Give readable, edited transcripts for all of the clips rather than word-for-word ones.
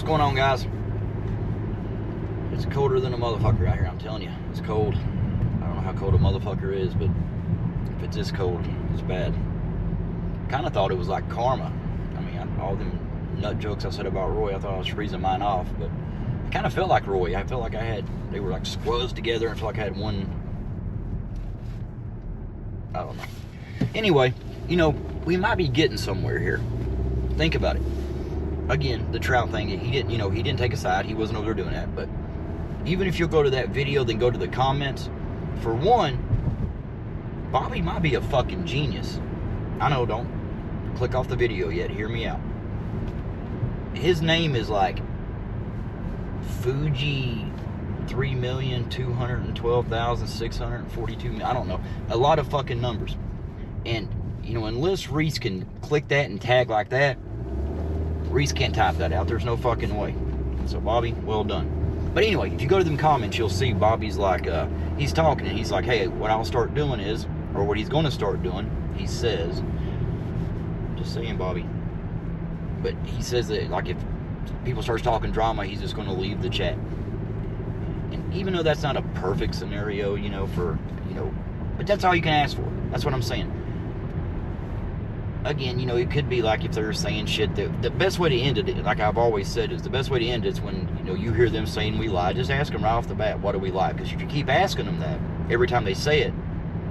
What's going on, guys? It's colder than a motherfucker out here, I'm telling you. It's cold. I don't know how cold a motherfucker is, but if it's this cold, it's bad. Kind of thought it was like karma. I mean, all them nut jokes I said about Roy, I thought I was freezing mine off, but it kind of felt like Roy. I felt like they were like squozzed together, and I felt like I had one, I don't know. Anyway, you know, we might be getting somewhere here. Think about it. Again, the trout thing, he didn't take a side. He wasn't over there doing that. But even if you'll go to that video, then go to the comments. For one, Bobby might be a fucking genius. I know, don't click off the video yet. Hear me out. His name is like Fuji 3,212,642. I don't know. A lot of fucking numbers. And, you know, unless Reese can click that and tag like that, Reese can't type that out. There's no fucking way. So, Bobby, well done. But anyway, if you go to them comments, you'll see Bobby's like, he's talking, and he's like, hey, what I'll start doing is, or what he's going to start doing, he says, just saying, Bobby, but he says that, like, if people starts talking drama, he's just going to leave the chat. And even though that's not a perfect scenario, you know, but that's all you can ask for. That's what I'm saying. Again, you know, it could be like if they're saying shit that the best way to end it, like I've always said, is the best way to end it is when, you know, you hear them saying we lie. Just ask them right off the bat, what do we lie? Because if you keep asking them that every time they say it,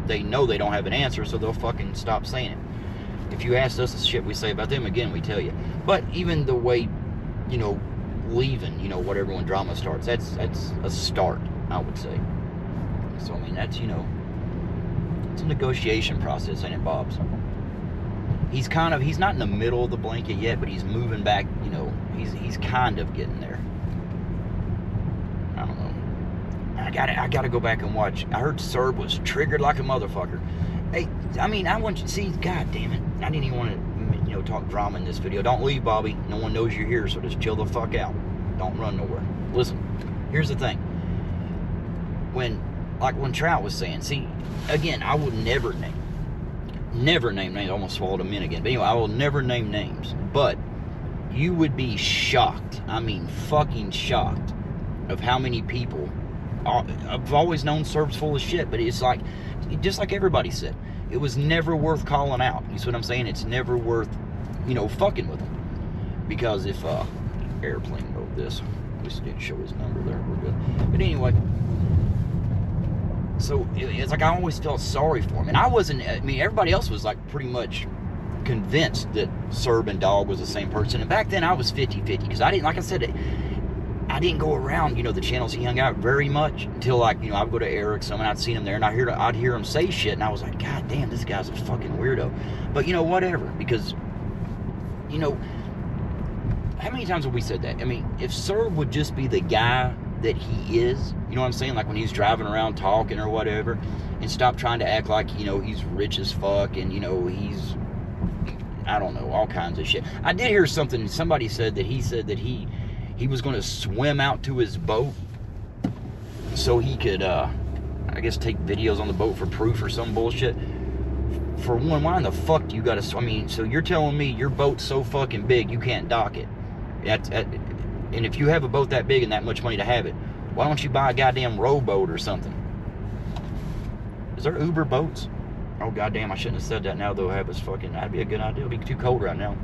they know they don't have an answer, so they'll fucking stop saying it. If you ask us the shit we say about them, again, we tell you. But even the way, you know, leaving, you know, whatever, when drama starts, that's a start, I would say. So, I mean, that's, you know, it's a negotiation process, ain't it, Bob's? He's not in the middle of the blanket yet, but he's moving back, you know, he's kind of getting there. I don't know. I gotta go back and watch. I heard Serb was triggered like a motherfucker. Hey, I mean, I want you to see, god damn it. I didn't even want to, you know, talk drama in this video. Don't leave, Bobby. No one knows you're here, so just chill the fuck out. Don't run nowhere. Listen, here's the thing. When Trout was saying, see, again, I would never name names. I almost swallowed them in again. But anyway, I will never name names. But you would be shocked. I mean, fucking shocked of how many people. I've always known Serb's full of shit, but it's like, just like everybody said, it was never worth calling out. You see what I'm saying? It's never worth, you know, fucking with him. Because if airplane wrote this, we just didn't show his number there. We're good. But anyway. So it's like I always felt sorry for him. And I mean, everybody else was like pretty much convinced that Serb and Dog was the same person. And back then I was 50-50 because I didn't go around, you know, the channels he hung out very much until, like, you know, I would go to Eric's and I'd seen him there and I'd hear him say shit and I was like, god damn, this guy's a fucking weirdo. But, you know, whatever, because, you know, how many times have we said that? I mean, if Serb would just be the guy that he is, you know what I'm saying, like when he's driving around talking or whatever, and stop trying to act like, you know, he's rich as fuck and, you know, he's, I don't know, all kinds of shit. I did hear something, somebody said that he was going to swim out to his boat so he could I guess take videos on the boat for proof or some bullshit. For one, why in the fuck do you gotta, I mean, so you're telling me your boat's so fucking big you can't dock it? And if you have a boat that big and that much money to have it, why don't you buy a goddamn rowboat or something? Is there Uber boats? Oh, goddamn, I shouldn't have said that now, though. That'd be a good idea. It'd be too cold right now.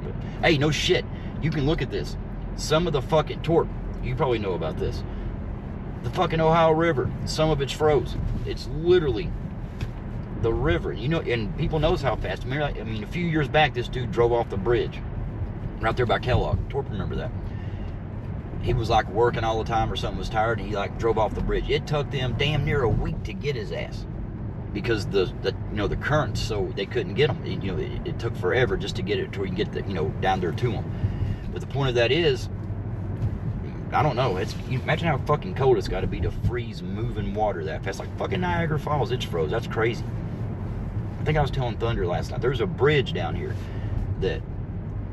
But, hey, no shit. You can look at this. Some of the fucking Torp, you probably know about this. The fucking Ohio River, some of it's froze. It's literally the river. You know, and people knows how fast. I mean, a few years back, this dude drove off the bridge. Right there by Kellogg. Torp, remember that. He was like working all the time or something, was tired, and he like drove off the bridge. It took them damn near a week to get his ass because the you know, the currents, so they couldn't get him. You know, it took forever just to get it to where you can get the, you know, down there to him. But the point of that is, I don't know. Imagine how fucking cold it's got to be to freeze moving water that fast. Like fucking Niagara Falls, it's froze. That's crazy. I think I was telling Thunder last night. There's a bridge down here that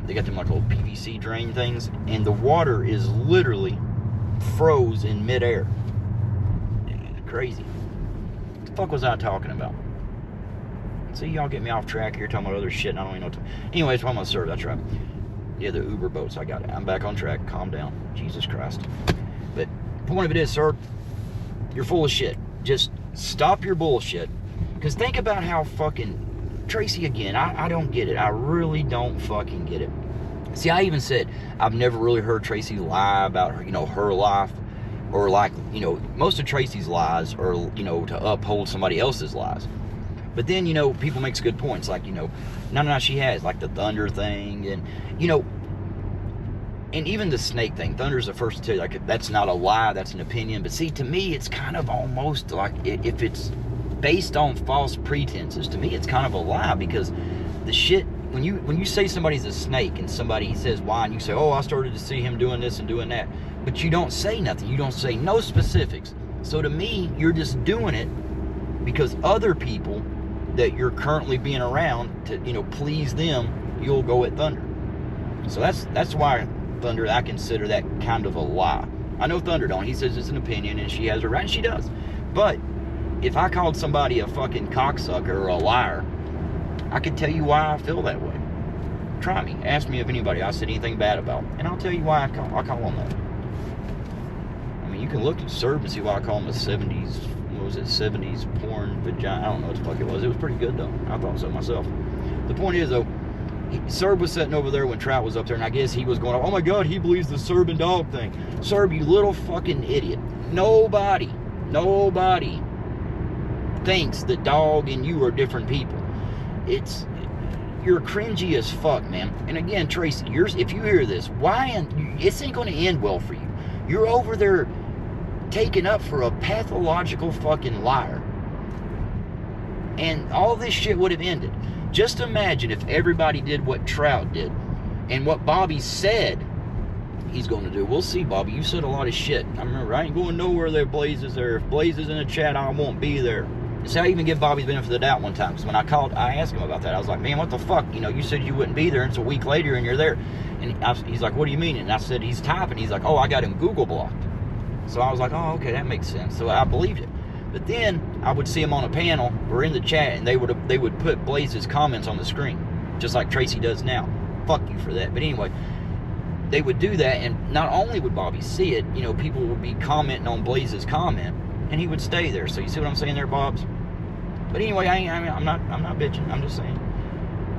they got them like little PVC drain things, and the water is literally froze in midair. It's crazy. What the fuck was I talking about? See, y'all get me off track here talking about other shit, and I don't even know what to... Anyway, it's what I'm gonna serve, that's right. Yeah, the Uber boats. I got it. I'm back on track. Calm down. Jesus Christ. But the point of it is, sir, you're full of shit. Just stop your bullshit. Because think about how fucking... Tracy, again, I don't get it. I really don't fucking get it. See, I even said I've never really heard Tracy lie about her, her life. Or like, most of Tracy's lies are, to uphold somebody else's lies. But then, people makes good points. Like, no, she has. Like the Thunder thing. And, and even the snake thing. Thunder's the first to tell you, like, that's not a lie. That's an opinion. But see, to me, it's kind of almost like, if it's based on false pretenses, to me, it's kind of a lie. Because the shit, when you say somebody's a snake and somebody says why, and you say, oh, I started to see him doing this and doing that. But you don't say nothing. You don't say no specifics. So to me, you're just doing it because other people that you're currently being around to, please them, you'll go at Thunder. So that's why Thunder, I consider that kind of a lie. I know Thunder don't. He says it's an opinion and she has a right, and she does. But if I called somebody a fucking cocksucker or a liar, I could tell you why I feel that way. Try me. Ask me if anybody I said anything bad about, and I'll tell you why I call them that. You can look at Serb and see why I call him a 70s, 70s porn vagina. I don't know what the fuck it was. It was pretty good, though. I thought so myself. The point is, though, Serb was sitting over there when Trout was up there, and I guess he was going, oh my God, he believes the Serb and dog thing. Serb, you little fucking idiot. Nobody thinks that dog and you are different people. You're cringy as fuck, man. And again, Tracy, if you hear this, this ain't going to end well for you. You're over there taken up for a pathological fucking liar. And all this shit would have ended. Just imagine if everybody did what Trout did and what Bobby said he's going to do. We'll see, Bobby. You said a lot of shit. I remember, I ain't going nowhere there, Blaze is there. If Blaze is in the chat, I won't be there. So I even give Bobby the benefit of the doubt one time. Because when I asked him about that. I was like, man, what the fuck? You said you wouldn't be there, and it's a week later and you're there. And he's like, what do you mean? And I said, he's typing. He's like, oh, I got him Google blocked. So I was like, oh, okay, that makes sense. So I believed it. But then I would see him on a panel or in the chat, and they would put Blaze's comments on the screen, just like Tracy does now. Fuck you for that. But anyway, they would do that, and not only would Bobby see it, people would be commenting on Blaze's comment, and he would stay there. So you see what I'm saying there, Bobs? But anyway, I'm not bitching. I'm just saying.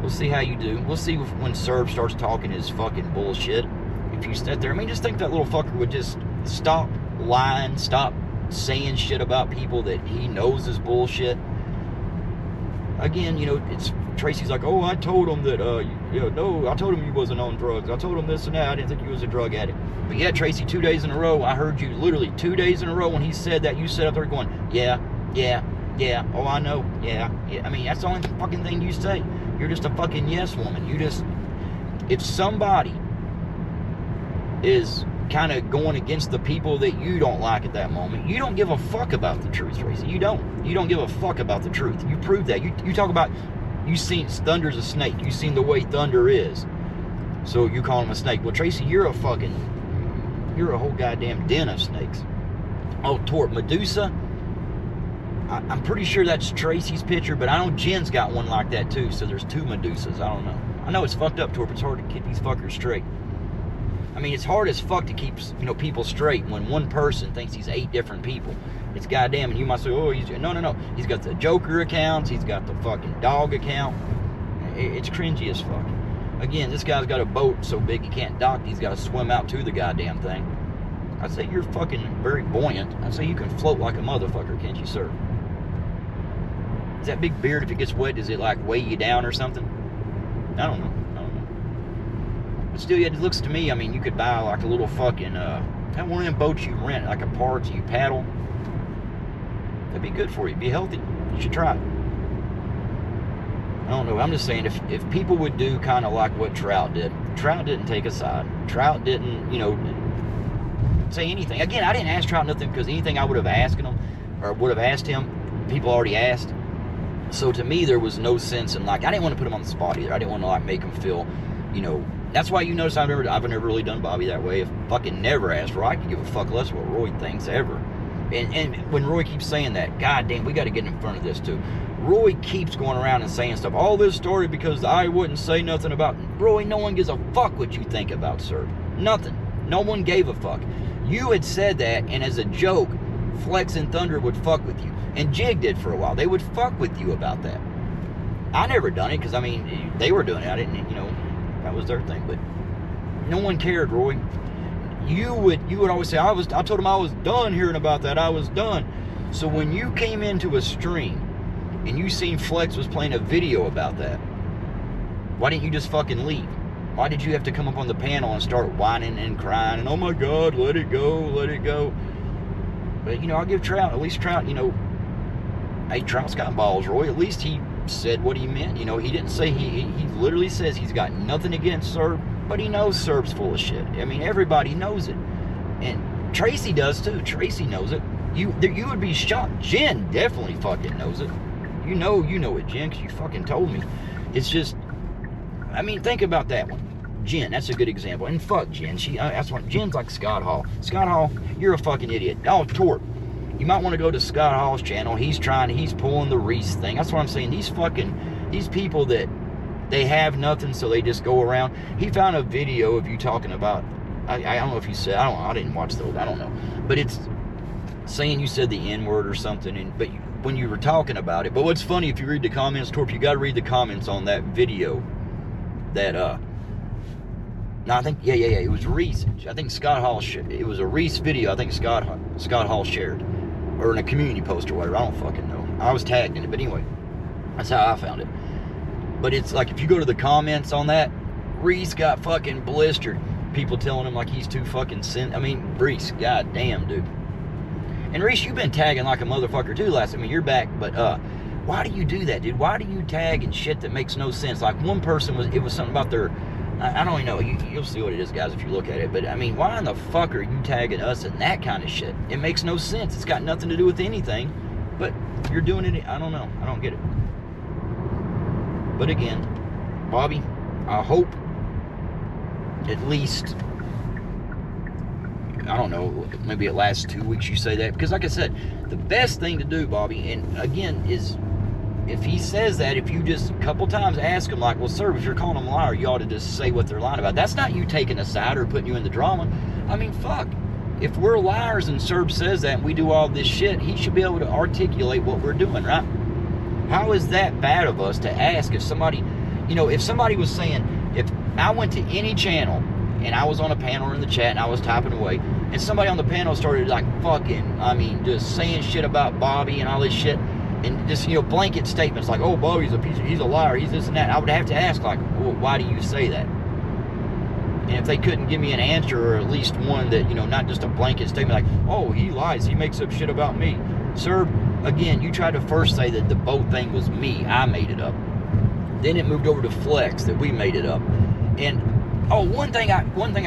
We'll see how you do. We'll see when Serb starts talking his fucking bullshit. If you sit there, just think that little fucker would just stop lying, stop saying shit about people that he knows is bullshit. Again, it's Tracy's like, oh, I told him that, no, I told him you wasn't on drugs. I told him this and that. I didn't think you was a drug addict. But yeah, Tracy, 2 days in a row, I heard you literally 2 days in a row when he said that, you sat up there going, yeah, oh, I know, yeah. That's the only fucking thing you say. You're just a fucking yes woman. If somebody is kind of going against the people that you don't like at that moment, you don't give a fuck about the truth, Tracy. You don't give a fuck about the truth. You prove that. You talk about, you seen Thunder's a snake. You seen the way Thunder is. So you call him a snake. Well, Tracy, you're a whole goddamn den of snakes. Oh, Torp, Medusa. I'm pretty sure that's Tracy's picture, but I know Jen's got one like that too, so there's 2 Medusas. I don't know. I know it's fucked up, Torp. It's hard to keep these fuckers straight. It's hard as fuck to keep, people straight when one person thinks he's 8 different people. It's goddamn, and you might say, oh, no. He's got the Joker accounts. He's got the fucking dog account. It's cringy as fuck. Again, this guy's got a boat so big he can't dock. He's got to swim out to the goddamn thing. I'd say you're fucking very buoyant. I'd say you can float like a motherfucker, can't you, sir? Is that big beard, if it gets wet, does it like weigh you down or something? I don't know. But still, yeah, it looks to me, you could buy like a little fucking, one of them boats you rent, like a park, so you paddle. That'd be good for you. Be healthy. You should try it. I don't know. I'm just saying, if people would do kind of like what Trout did. Trout didn't take a side. Trout didn't, say anything. Again, I didn't ask Trout nothing because anything I would have asked him, or would have asked him, people already asked. So to me, there was no sense in, I didn't want to put him on the spot either. I didn't want to, make him feel, that's why you notice I've never really done Bobby that way. If fucking never asked for, I could give a fuck less what Roy thinks ever. And when Roy keeps saying that, God damn, we got to get in front of this too. Roy keeps going around and saying stuff. All this story because I wouldn't say nothing about... Roy, no one gives a fuck what you think about Serb. Nothing. No one gave a fuck. You had said that, and as a joke, Flex and Thunder would fuck with you. And Jig did for a while. They would fuck with you about that. I never done it because, I mean, they were doing it. I didn't, you know, that was their thing. But no one cared, Roy. You would always say, I told him I was done hearing about that. I was done. So when you came into a stream and you seen Flex was playing a video about that, why didn't you just fucking leave? Why did you have to come up on the panel and start whining and crying and, oh my God, let it go, let it go? But, you know, I'll give Trout, at least Trout, you know, hey, Trout's got balls, Roy. At least he said what he meant. You know, he didn't say, he literally says he's got nothing against Serb, but he knows Serb's full of shit. I mean, everybody knows it. And Tracy does too. Tracy knows it. You would be shocked. Jen definitely fucking knows it. You know it, Jen, because you fucking told me. It's just, I mean, think about that one. Jen, that's a good example. And fuck Jen. Jen's like Scott Hall. Scott Hall, you're a fucking idiot. Oh, Torp, you might want to go to Scott Hall's channel. He's pulling the Reese thing. That's what I'm saying. These people that they have nothing, so they just go around. He found a video of you talking about, I don't know if you said, I didn't watch those, I don't know. But it's saying you said the N-word or something, but when you were talking about it. But what's funny, if you read the comments, Torp, you got to read the comments on that video that, no, I think, yeah, it was Reese. I think Scott Hall, it was a Reese video I think Scott Hall shared, or in a community post or whatever, I don't fucking know. I was tagged in it, but anyway, that's how I found it. But it's like, if you go to the comments on that, Reese got fucking blistered. People telling him like he's too fucking Reese, god damn, dude. And Reese, you've been tagging like a motherfucker too you're back, but why do you do that, dude? Why do you tag and shit that makes no sense? Like one person it was something about their, I don't even know, you'll see what it is, guys, if you look at it. But I mean, why in the fuck are you tagging us in that kind of shit? It makes no sense. It's got nothing to do with anything, but you're doing it, I don't know. I don't get it. But again, Bobby, I hope at least, I don't know, maybe it lasts 2 weeks you say that. Because like I said, the best thing to do, Bobby, and again, is if he says that, if you just a couple times ask him, like, well, sir, if you're calling him a liar, you ought to just say what they're lying about. That's not you taking a side or putting you in the drama. I mean, fuck. If we're liars and Serb says that and we do all this shit, he should be able to articulate what we're doing, right? How is that bad of us to ask if somebody, you know, if somebody was saying, if I went to any channel and I was on a panel or in the chat and I was typing away and somebody on the panel started like fucking, I mean, just saying shit about Bobby and all this shit and just, you know, blanket statements like, oh, Bobby's a piece of, he's a liar, he's this and that, I would have to ask like, well, why do you say that? And if they couldn't give me an answer or at least one that, you know, not just a blanket statement like, oh, he lies, he makes up shit about me. Sir, again, you tried to first say that the boat thing was me, I made it up. Then it moved over to Flex that we made it up. And oh, one thing I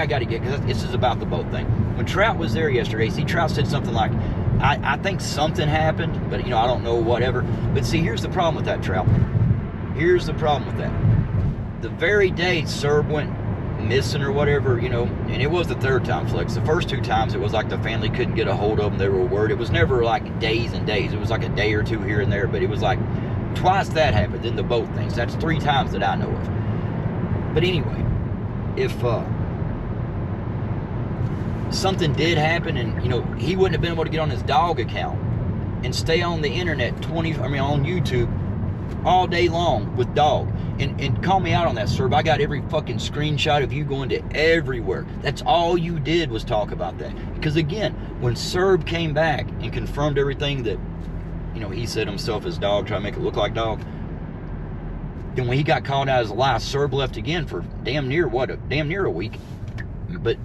got to get, because this is about the boat thing. When Trout was there yesterday, see, Trout said something like, I think something happened, but, you know, I don't know, whatever. But see, here's the problem with that, Trout. Here's the problem with that. The very day Serb went missing or whatever, you know, and it was the third time, Flex. The first two times it was like the family couldn't get a hold of them. They were worried. It was never like days and days. It was like a day or two here and there, but it was like twice that happened, then the boat things. That's 3 times that I know of. But anyway, if something did happen and, you know, he wouldn't have been able to get on his dog account and stay on the internet on YouTube all day long with dog. And call me out on that, Serb. I got every fucking screenshot of you going to everywhere. That's all you did was talk about that. Because again, when Serb came back and confirmed everything that, you know, he said himself as dog, trying to make it look like dog. Then when he got called out as a lie, Serb left again for damn near a week. But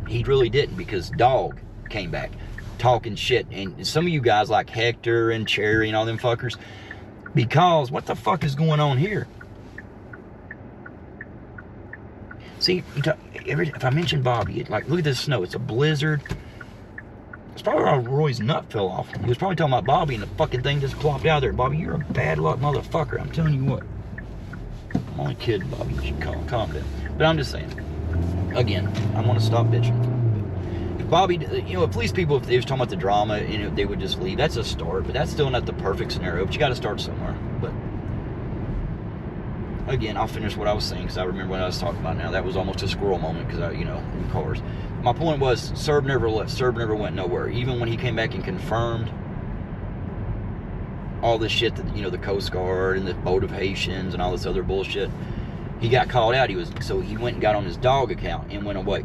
he really didn't, because dog came back talking shit. And some of you guys like Hector and Cherry and all them fuckers, because what the fuck is going on here? See, if I mention Bobby, like, look at this snow. It's a blizzard. It's probably why Roy's nut fell off. He was probably talking about Bobby and the fucking thing just plopped out there. Bobby, you're a bad luck motherfucker. I'm telling you what. I'm only kidding, Bobby. You should calm down. But I'm just saying. Again, I want to stop bitching. Bobby, you know, police people, if they was talking about the drama, you know, they would just leave. That's a start, but that's still not the perfect scenario. But you got to start somewhere. But again, I'll finish what I was saying because I remember what I was talking about now. That was almost a squirrel moment because I, you know, in cars. My point was, Serb never left. Serb never went nowhere. Even when he came back and confirmed all this shit that, you know, the Coast Guard and the motivations and all this other bullshit, he got called out. So he went and got on his dog account and went away.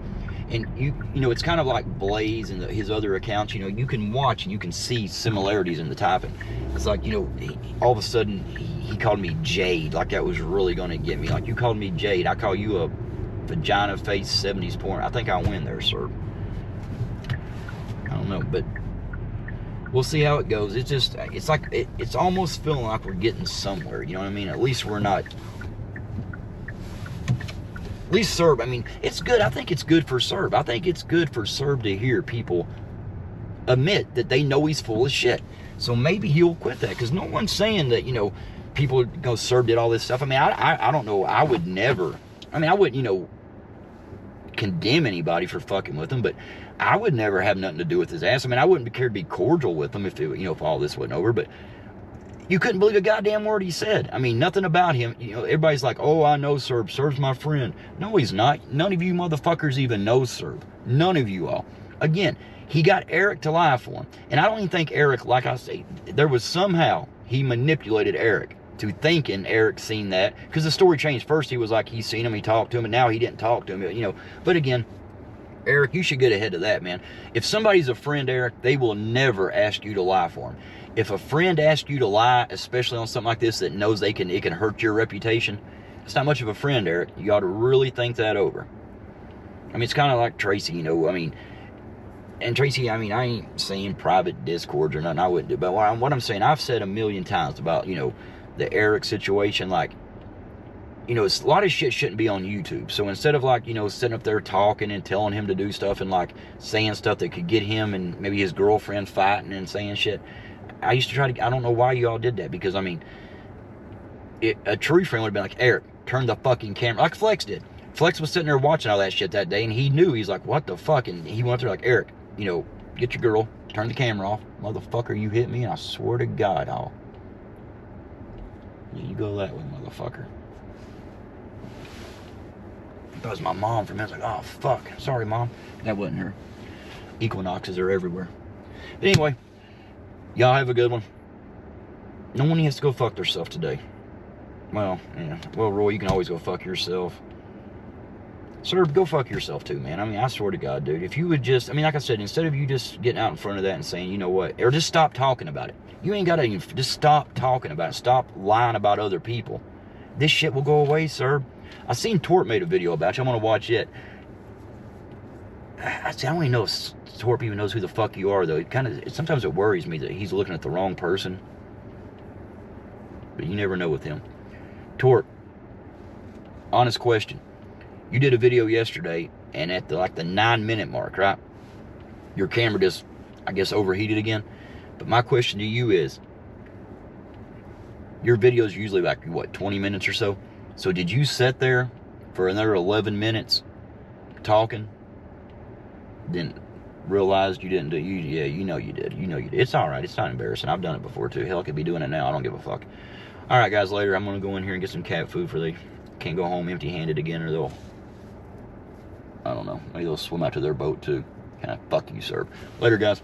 And you know, it's kind of like Blaze and his other accounts. You know, you can watch and you can see similarities in the typing. It's like, you know, all of a sudden he called me Jade, like that was really going to get me. Like, you called me Jade, I call you a vagina face 70s porn. I think I win there, sir. I don't know, but we'll see how it goes. It's just, it's like, it's almost feeling like we're getting somewhere. You know what I mean? At least we're not. At least Serb, I mean, it's good. I think it's good for Serb. I think it's good for Serb to hear people admit that they know he's full of shit. So maybe he'll quit that, because no one's saying that, you know, people go, Serb did all this stuff. I mean, I don't know. I would never, I mean, I wouldn't, you know, condemn anybody for fucking with him, but I would never have nothing to do with his ass. I mean, I wouldn't care to be cordial with him if it, you know, if all this wasn't over, but you couldn't believe a goddamn word he said. I mean, nothing about him. You know, everybody's like, oh, I know Serb. Serb's my friend. No, he's not. None of you motherfuckers even know Serb. None of you all. Again, he got Eric to lie for him. And I don't even think Eric, like I say, there was somehow he manipulated Eric to thinking Eric seen that. Because the story changed. First, he was like, he seen him, he talked to him, and now he didn't talk to him. You know, but again, Eric, you should get ahead of that, man. If somebody's a friend, Eric, they will never ask you to lie for them. If a friend asks you to lie, especially on something like this that knows it can hurt your reputation, it's not much of a friend, Eric. You ought to really think that over. I mean, it's kind of like Tracy, you know, I mean, and Tracy, I mean, I ain't saying private discords or nothing, I wouldn't do, but what I'm saying, I've said a million times about, you know, the Eric situation, like, you know, a lot of shit shouldn't be on YouTube. So instead of, like, you know, sitting up there talking and telling him to do stuff and, like, saying stuff that could get him and maybe his girlfriend fighting and saying shit, I used to try to, I don't know why you all did that, because, I mean, a true friend would have been like, Eric, turn the fucking camera, like Flex did. Flex was sitting there watching all that shit that day, and he knew, he's like, what the fuck, and he went up there like, Eric, you know, get your girl, turn the camera off, motherfucker, you hit me, and I swear to God, you go that way, motherfucker. That was my mom for a minute. I was like, oh, fuck, sorry, Mom. That wasn't her. Equinoxes are everywhere. But anyway, y'all have a good one. No one has to go fuck themselves today. Well, yeah. Well, Roy, you can always go fuck yourself. Sir, go fuck yourself too, man. I mean, I swear to God, dude. If you would just, I mean, like I said, instead of you just getting out in front of that and saying, you know what, or just stop talking about it. You ain't got to even, just stop talking about it. Stop lying about other people. This shit will go away, sir. I seen Tort made a video about you. I'm going to watch it. I don't even know if Torp even knows who the fuck you are, though. It kind of, sometimes it worries me that he's looking at the wrong person. But you never know with him. Torp, honest question. You did a video yesterday, and at the 9-minute mark, right? Your camera just, I guess, overheated again. But my question to you is, your video is usually like, what, 20 minutes or so? So did you sit there for another 11 minutes talking? Didn't realize you didn't do, yeah, you know you did. You know you did. It's all right. It's not embarrassing. I've done it before, too. Hell, I could be doing it now. I don't give a fuck. All right, guys, later I'm going to go in here and get some cat food for they can't go home empty-handed again, or they'll, I don't know, maybe they'll swim out to their boat, too. Kind of fuck you, sir. Later, guys.